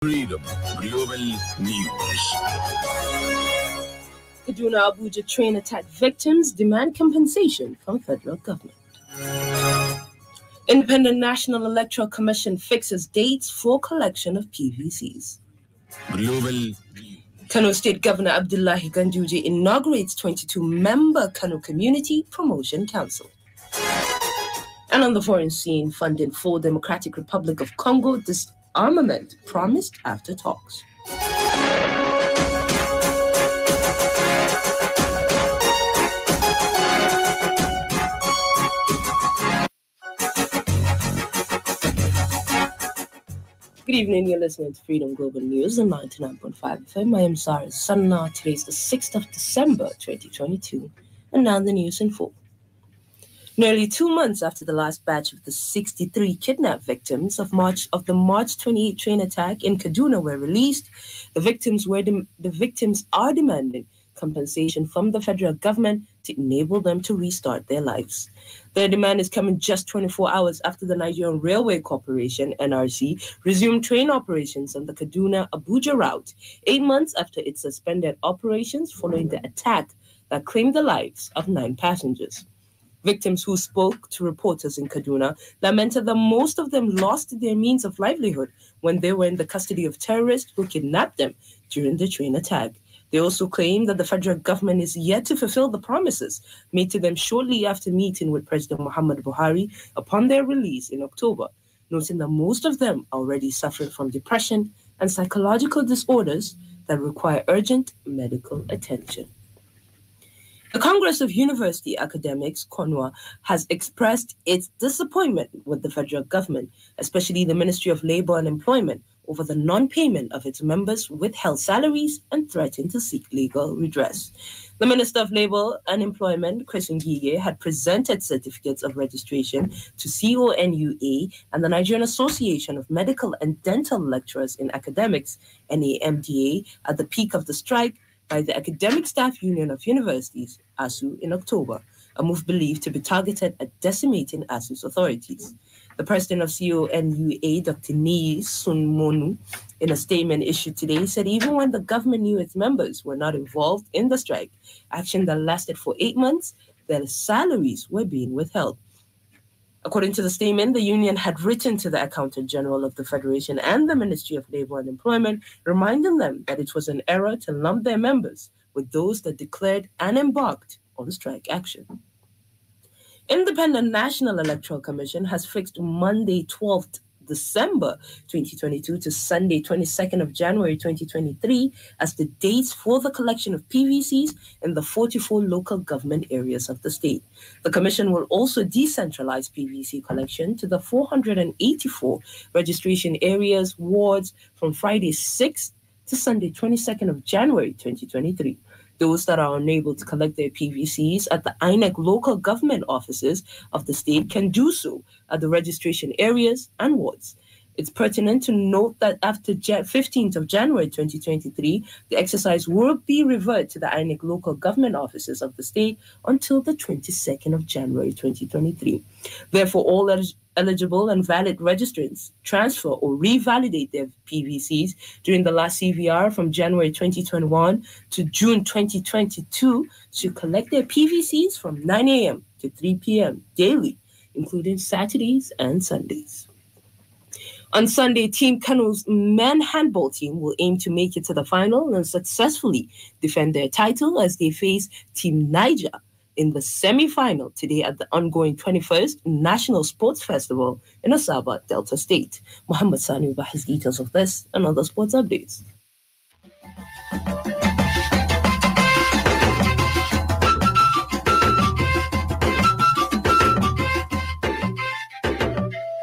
Freedom Global News. Kaduna Abuja train attack victims demand compensation from federal government. Independent National Electoral Commission fixes dates for collection of PVCs. Global. Kano State Governor Abdullahi Ganduje inaugurates 22-member Kano Community Promotion Council. And on the foreign scene, funding for Democratic Republic of Congo disarmament promised after talks. Good evening, you're listening to Freedom Global News on 99.5 FM. I am Sarah Sanna. Today is the 6th of December, 2022. And now the news in full. Nearly 2 months after the last batch of the 63 kidnapped victims of the March 28 train attack in Kaduna were released, the victims are demanding compensation from the federal government to enable them to restart their lives. Their demand is coming just 24 hours after the Nigerian Railway Corporation, NRC, resumed train operations on the Kaduna Abuja route, 8 months after it suspended operations following the attack that claimed the lives of 9 passengers. Victims who spoke to reporters in Kaduna lamented that most of them lost their means of livelihood when they were in the custody of terrorists who kidnapped them during the train attack. They also claim that the federal government is yet to fulfill the promises made to them shortly after meeting with President Muhammad Buhari upon their release in October, noting that most of them are already suffering from depression and psychological disorders that require urgent medical attention. The Congress of University Academics, CONUA, has expressed its disappointment with the federal government, especially the Ministry of Labor and Employment, over the non-payment of its members' withheld salaries and threatened to seek legal redress. The Minister of Labor and Employment, Chris Ngige, had presented certificates of registration to CONUA and the Nigerian Association of Medical and Dental Lecturers in Academics, NAMDA, at the peak of the strike by the Academic Staff Union of Universities, ASU, in October, a move believed to be targeted at decimating ASU's authorities. The president of CONUA, Dr. Nii Sunmonu, in a statement issued today, said even when the government knew its members were not involved in the strike, action that lasted for 8 months, their salaries were being withheld. According to the statement, the union had written to the Accountant General of the Federation and the Ministry of Labor and Employment, reminding them that it was an error to lump their members with those that declared and embarked on strike action. Independent National Electoral Commission has fixed Monday 12th December 2022 to Sunday 22nd of January 2023 as the dates for the collection of PVCs in the 44 local government areas of the state. The commission will also decentralize PVC collection to the 484 registration areas, wards from Friday 6th to Sunday 22nd of January 2023. Those that are unable to collect their PVCs at the INEC local government offices of the state can do so at the registration areas and wards. It's pertinent to note that after 15th of January 2023, the exercise will be reverted to the INEC local government offices of the state until the 22nd of January 2023. Therefore, all eligible and valid registrants transfer or revalidate their PVCs during the last CVR from January 2021 to June 2022 should collect their PVCs from 9 a.m. to 3 p.m. daily, including Saturdays and Sundays. On Sunday, Team Kano's men handball team will aim to make it to the final and successfully defend their title as they face Team Niger in the semi-final today at the ongoing 21st National Sports Festival in Asaba, Delta State. Muhammad Sani has details of this and other sports updates.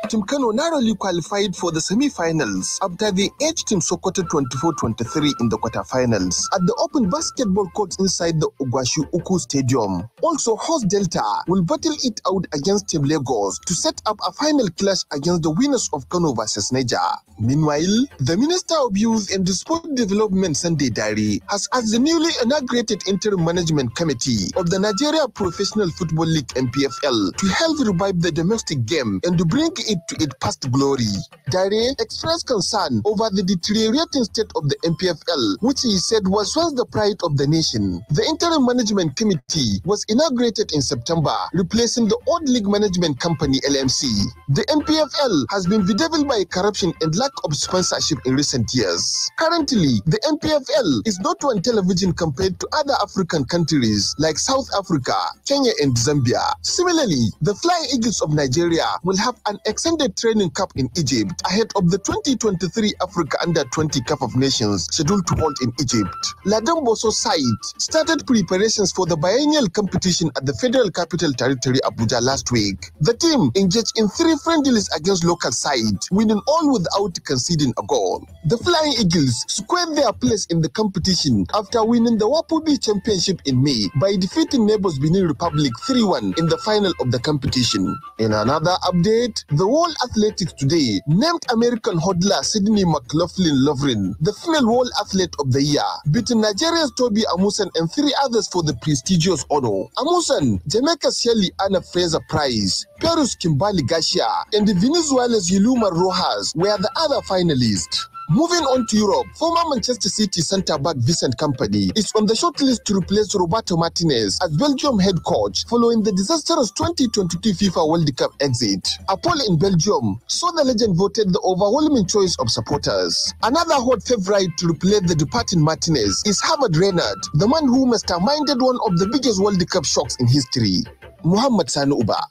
Team Kano narrowly qualified for the semi-finals after they edged Team Sokoto 24-23 in the quarter-finals at the open basketball court inside the Ogwashi Uku Stadium. Also, host Delta will battle it out against Team Lagos to set up a final clash against the winners of Kano versus Niger. Meanwhile, the Minister of Youth and Sport Development, Sunday Dari, has asked the newly inaugurated interim management committee of the Nigeria Professional Football League (NPFL) to help revive the domestic game and to bring it to its past glory. Dare expressed concern over the deteriorating state of the MPFL, which he said was once the pride of the nation. The interim management committee was inaugurated in September, replacing the old league management company LMC. The MPFL has been bedeviled by corruption and lack of sponsorship in recent years. Currently, the MPFL is not on television compared to other African countries like South Africa, Kenya, and Zambia. Similarly, the Flying Eagles of Nigeria will have an extended training camp in Egypt ahead of the 2023 Africa Under-20 Cup of Nations scheduled to hold in Egypt. Ladan Boso side started preparations for the biennial competition at the Federal Capital Territory Abuja last week. The team engaged in 3 friendlies against local side, winning all without conceding a goal. The Flying Eagles squared their place in the competition after winning the Wapubi Championship in May by defeating neighbors Benin Republic 3-1 in the final of the competition. In another update, the World Athletics today named American hurdler Sydney McLaughlin-Lovren the female World Athlete of the Year, beating Nigeria's Toby Amusan and 3 others for the prestigious honor. Amusan, Jamaica's Shirley Anna Fraser Prize, Peru's Kimbali Garcia, and Venezuela's Yuluma Rojas were the other finalists. Moving on to Europe, former Manchester City centre-back Vincent Kompany is on the shortlist to replace Roberto Martinez as Belgium head coach following the disastrous 2022 FIFA World Cup exit. A poll in Belgium saw the legend voted the overwhelming choice of supporters. Another hot favourite to replace the departing Martinez is Harvard Renard, the man who masterminded one of the biggest World Cup shocks in history. Muhammad Sani Uba,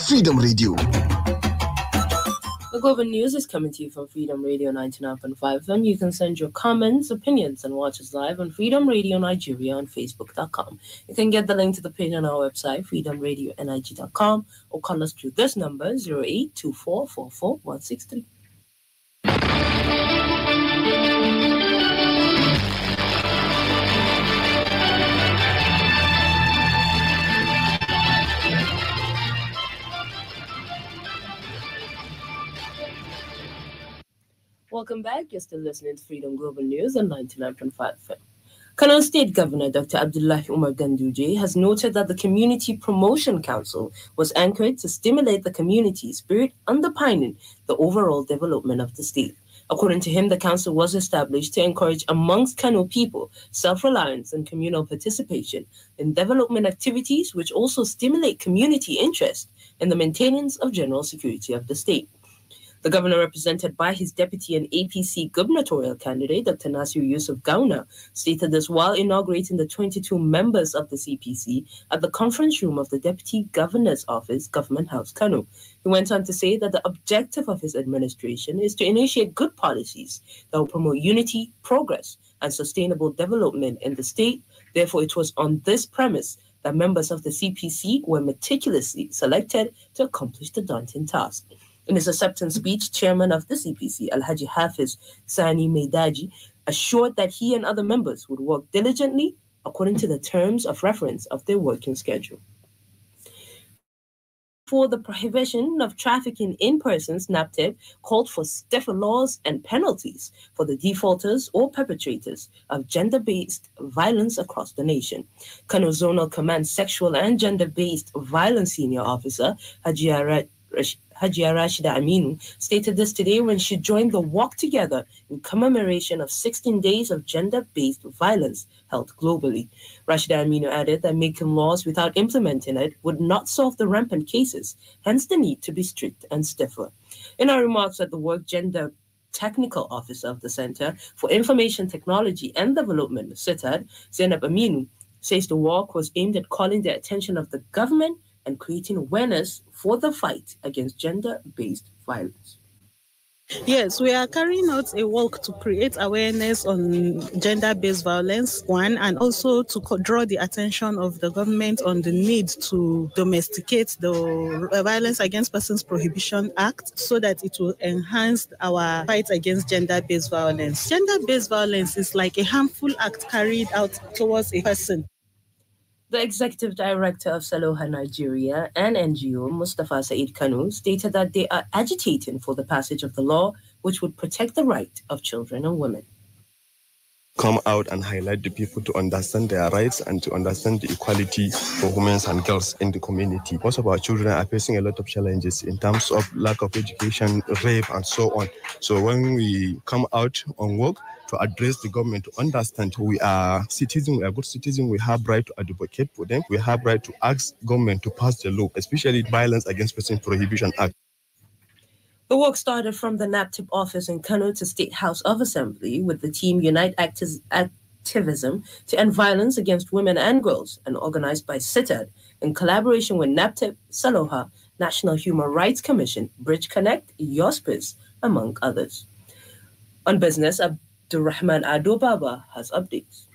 Freedom Radio. The Global News is coming to you from Freedom Radio 99.5 FM. You can send your comments, opinions, and watch us live on Freedom Radio Nigeria on Facebook.com. You can get the link to the page on our website, freedomradionig.com, or call us through this number, 0824444163. Welcome back. You're still listening to Freedom Global News on 99.5 FM. Kano State Governor Dr. Abdullahi Umar Ganduje has noted that the Community Promotion Council was anchored to stimulate the community spirit, underpinning the overall development of the state. According to him, the council was established to encourage amongst Kano people self-reliance and communal participation in development activities, which also stimulate community interest in the maintenance of general security of the state. The governor, represented by his deputy and APC gubernatorial candidate, Dr. Nasir Yusuf Gauna, stated this while inaugurating the 22 members of the CPC at the conference room of the Deputy Governor's Office, Government House, Kano. He went on to say that the objective of his administration is to initiate good policies that will promote unity, progress, and sustainable development in the state. Therefore, it was on this premise that members of the CPC were meticulously selected to accomplish the daunting task. In his acceptance speech, chairman of the CPC, Alhaji Hafiz Sani Meidaji, assured that he and other members would work diligently according to the terms of reference of their working schedule. For the prohibition of trafficking in persons, NAPTEB called for stiffer laws and penalties for the defaulters or perpetrators of gender-based violence across the nation. Kano Zonal Command Sexual and Gender-Based Violence Senior Officer, Hajia Rashida Aminu, stated this today when she joined the Walk Together in commemoration of 16 days of gender-based violence held globally. Rashida Aminu added that making laws without implementing it would not solve the rampant cases, hence the need to be strict and stiffer. In her remarks at the Work Gender Technical Officer of the Center for Information Technology and Development, CITAD, Zainab Aminu, says the walk was aimed at calling the attention of the government and creating awareness for the fight against gender-based violence. Yes, we are carrying out a walk to create awareness on gender-based violence, one, and also to draw the attention of the government on the need to domesticate the Violence Against Persons Prohibition Act so that it will enhance our fight against gender-based violence. Gender-based violence is like a harmful act carried out towards a person. The executive director of Saloha Nigeria and NGO, Mustafa Said Kanu, stated that they are agitating for the passage of the law which would protect the right of children and women. come out and highlight the people to understand their rights and to understand the equality for women and girls in the community. Most of our children are facing a lot of challenges in terms of lack of education, rape, and so on. So when we come out on work to address the government, to understand we are citizens, we are good citizens, we have right to advocate for them, we have right to ask government to pass the law, especially Violence Against Persons Prohibition Act. The walk started from the NAPTIP office in Kano to State House of Assembly with the team Unite Activism to End Violence Against Women and Girls and organized by CITAD in collaboration with NAPTIP, Saloha, National Human Rights Commission, Bridge Connect, Yospis, among others. On business, Abdurrahman Ado Baba has updates.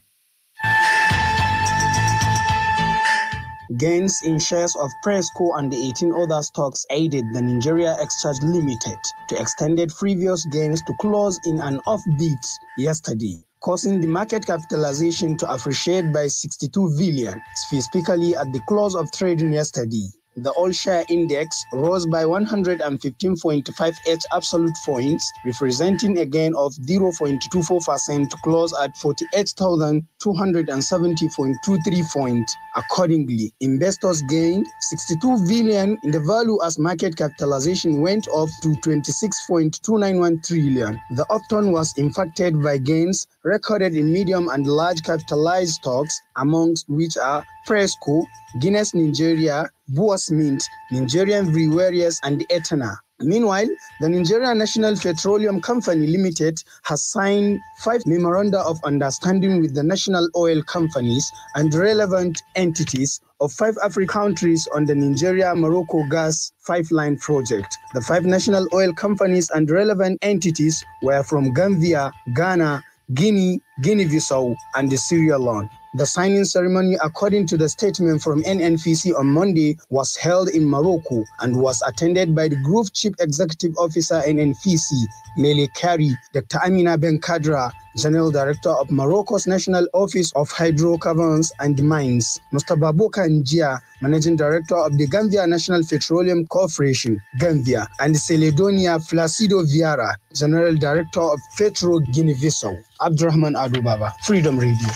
Gains in shares of Presco and the 18 other stocks aided the Nigeria Exchange Limited to extended previous gains to close in an offbeat yesterday, causing the market capitalization to appreciate by 62 billion, specifically at the close of trading yesterday. The all-share index rose by 115.58 absolute points, representing a gain of 0.24% to close at 48,270.23 points. Accordingly, investors gained 62 billion in the value as market capitalization went up to 26.291 trillion. The upturn was impacted by gains recorded in medium and large capitalized stocks, amongst which are Presco, Guinness Nigeria, Boas Mint, Nigerian Breweries, and Etna. Meanwhile, the Nigeria National Petroleum Company Limited has signed 5 memoranda of understanding with the national oil companies and relevant entities of 5 African countries on the Nigeria-Morocco gas pipeline project. The 5 national oil companies and relevant entities were from Gambia, Ghana, Guinea, Guinea-Bissau, and the Sierra Leone. The signing ceremony, according to the statement from NNPC on Monday, was held in Morocco and was attended by the Group Chief Executive Officer NNPC, Mele Kari, Dr. Amina Ben Kadra, General Director of Morocco's National Office of Hydrocarbons and Mines, Mr. Baboka Njia, Managing Director of the Gambia National Petroleum Corporation, Gambia, and Celedonia Flacido Vieira, General Director of Petro Guinea-Bissau. Abdurrahman Adubaba, Freedom Radio.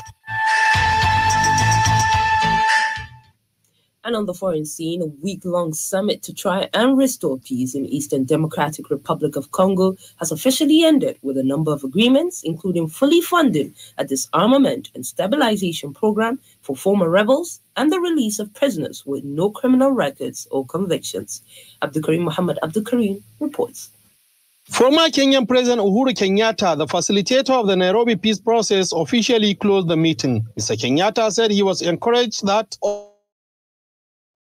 And on the foreign scene, a week-long summit to try and restore peace in Eastern Democratic Republic of Congo has officially ended with a number of agreements, including fully funding a disarmament and stabilization program for former rebels and the release of prisoners with no criminal records or convictions. Abdulkarim Muhammad Abdulkarim reports. Former Kenyan President Uhuru Kenyatta, the facilitator of the Nairobi peace process, officially closed the meeting. Mr. Kenyatta said he was encouraged that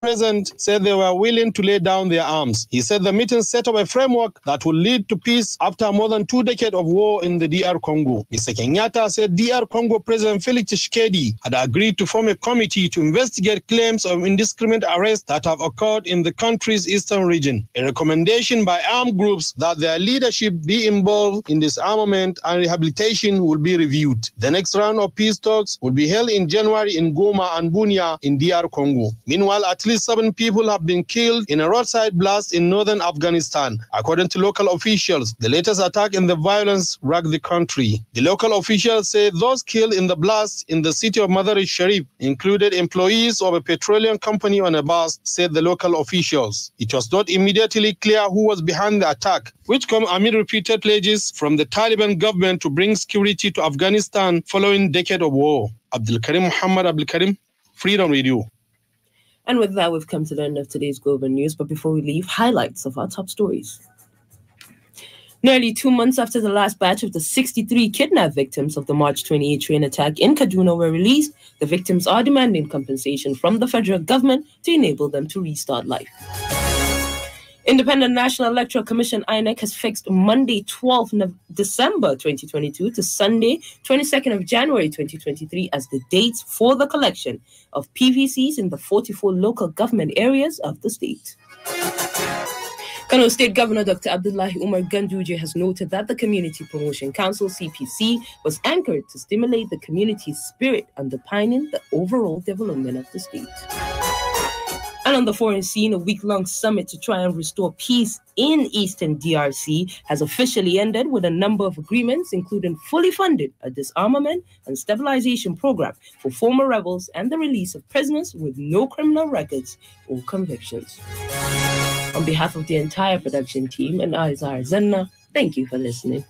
President said they were willing to lay down their arms. He said the meeting set up a framework that will lead to peace after more than 2 decades of war in the DR Congo. Mr. Kenyatta said DR Congo President Felix Tshisekedi had agreed to form a committee to investigate claims of indiscriminate arrests that have occurred in the country's eastern region. A recommendation by armed groups that their leadership be involved in disarmament and rehabilitation will be reviewed. The next round of peace talks will be held in January in Goma and Bunia in DR Congo. Meanwhile, at least 7 people have been killed in a roadside blast in northern Afghanistan. According to local officials, the latest attack in the violence rocked the country. The local officials say those killed in the blast in the city of Mazar-e-Sharif included employees of a petroleum company on a bus, said the local officials. It was not immediately clear who was behind the attack, which come amid repeated pledges from the Taliban government to bring security to Afghanistan following a decade of war. Abdulkarim Muhammad Abdulkarim, Freedom Radio. And with that, we've come to the end of today's Global News. But before we leave, highlights of our top stories. Nearly 2 months after the last batch of the 63 kidnapped victims of the March 28 train attack in Kaduna were released, the victims are demanding compensation from the federal government to enable them to restart life. Independent National Electoral Commission INEC has fixed Monday 12th December 2022 to Sunday 22nd of January 2023 as the dates for the collection of PVCs in the 44 local government areas of the state. Kano State Governor Dr. Abdullahi Umar Ganduje has noted that the Community Promotion Council (CPC) was anchored to stimulate the community's spirit, underpinning the overall development of the state. And on the foreign scene, a week-long summit to try and restore peace in Eastern DRC has officially ended with a number of agreements, including fully funded a disarmament and stabilization program for former rebels and the release of prisoners with no criminal records or convictions. On behalf of the entire production team and I, Zara Zenna, thank you for listening.